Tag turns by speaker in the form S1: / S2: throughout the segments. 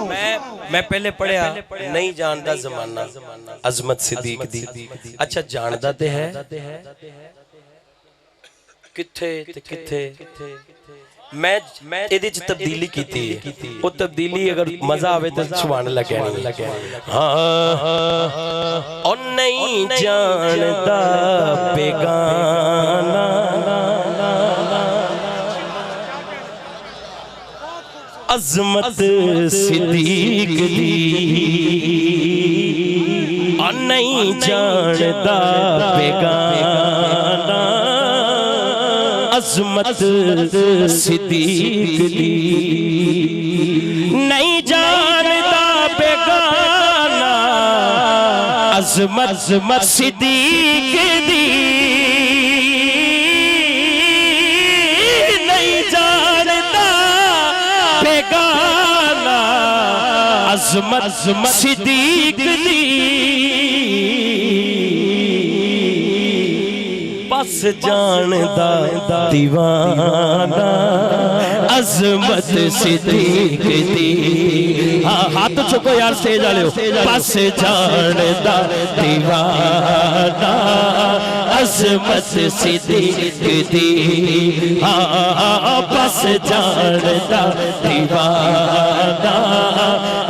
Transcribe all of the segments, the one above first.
S1: मैं पहले पढ़िया नहीं जानदा जमाना अजमत सिद्दीक दी। अच्छा जानदा ते है किथे ते किथे मैं एदे च तब्दीली की थी। वो तब्दीली अगर मजा आवे तो सुभान अल्लाह कहनी। हाँ और नहीं जानदा बेगाना अजमत सिद्दीक दी और नहीं जानदा बेगाना अजमत सिद्दीक दी। नहीं जानदा बेगाना अजमत सिद्दीक दी। नहीं जानदा बेगाना अजमत सिद्दीक दी। बस जानदा दीवाना अजमत सिद्दीक दी। हाँ हाथ चुको यार स्टेज वाले। बस जानदा दीवाना अजमत सिद्दीक दी। हाँ बस जानदा दीवाना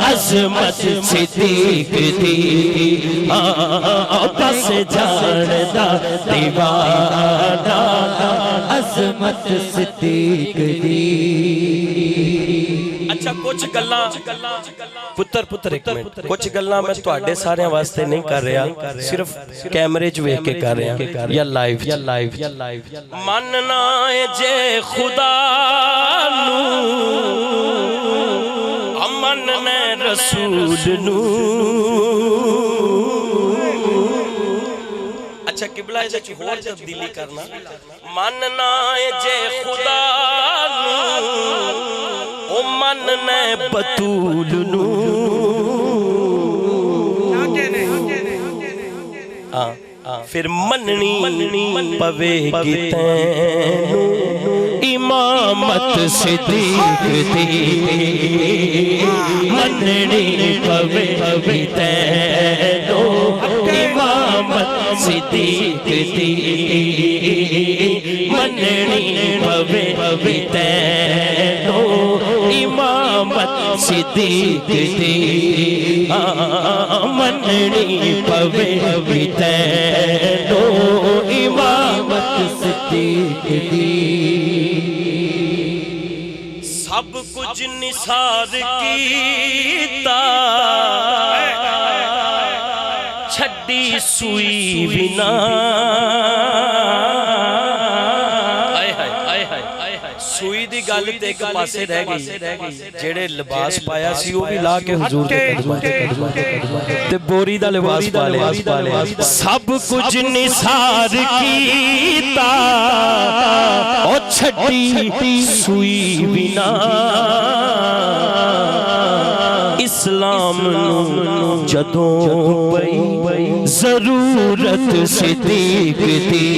S1: अजमत सिद्दीक दी। हाँ बस जानदा दीवाना अजमत सिद्दीक दी। अच्छा कुछ गल्लां पुत्र एक मिनट कुछ गल्लां मैं तुहाडे सारे वास्ते नहीं कर रहा सिर्फ कैमरे च वेख के कर रहा या लाइव मनना है जे खुदा नू अमन ने रसूल नू। अच्छा किबला इसे होर तब्दीली करना मनना है जे खुदा नू ओ मन ने बतूल नू। फिर मननी पवेगी तैनू इमामत सिद्दीक दी। मननी पवेगी तैनू इमामत सिद्दीक दी। मननी पवेगी तैनू इमामत सिद्दीक दी। मननी पवेगी तैनू इमामत सिद्दीक दी। सब कुछ निसार कीता छड्डी सुई बिना। सुई दी गल ते एक पासे रह गई जेड़े लिबास पाया सी वो भी ला के हुजूर दे कदमां ते बोरी दा लिबास पा लिया। सब कुछ निसार कीता ओ छड्डी सुई बिना। इस्लाम नू जदों पई जरूरत सिद्दीक दी।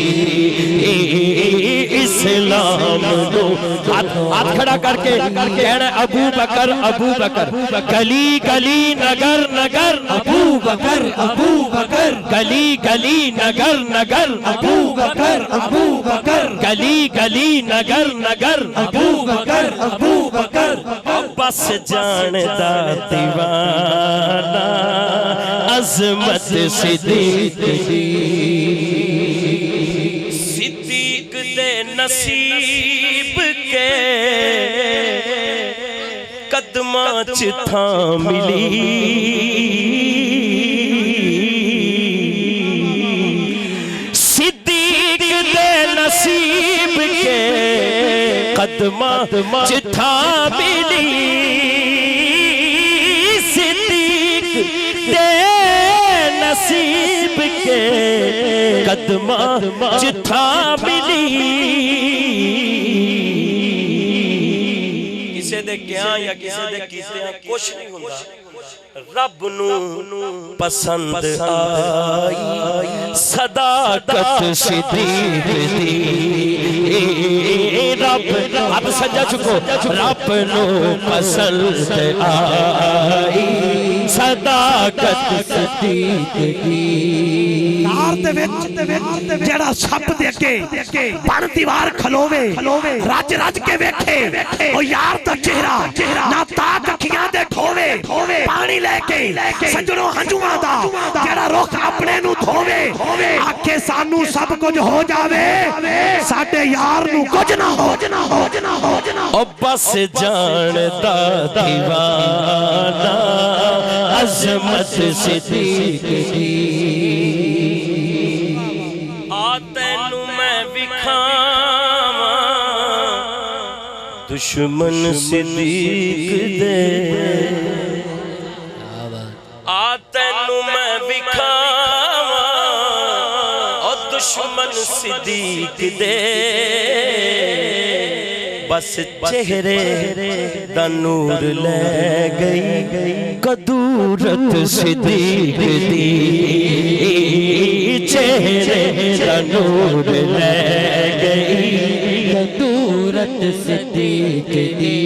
S1: इस्लाम नू हाथ खड़ा करके कहना अबू बकर गली गली नगर नगर अबू बकर गली गली नगर नगर अबू बकर गली गली नगर नगर अबू बकर बस जानदा दीवाना अजमत सिद्दीक दी। सिद्दीक दे नसीब के कदमां च थां मिली। सिद्दीक दे नसीब के कदमां च थां मिली। सिद्दीक दे नसीब के कदमां च थां मिली। किसे दे क्या या किसे दे कीतियां कुछ नहीं हुंदा। रब नू पसंद आई सदाकत सिद्दीक दी। रब अब सजा चुको रब नो पसंद आई सदाकत सदीक दी
S2: तार दे विच जेड़ा सप दे अगे बण दीवार खलोवे रज रज के वेखे ओ यार दा चेहरा ना ताक अखियां दे खोवे पानी लेके सजणों हंजुआं दा जेड़ा रुख अपने नु धोवे आखे सानू सब कुछ हो जावे साडे यार नु कुछ ना हो
S1: ओ बस जानदा दीवाना अजमत सिद्दीक दी आ तैनू मैं विखावां दुश्मन सिद्दीक दे आ तैनू मैं विखावां ओ दुश्मन सिद्दीक दे बस चेहरे दा नूर ले गई कदूरत सिद्दीक दी चेहरे दा नूर ले गई कदूरत सिद्दीक दी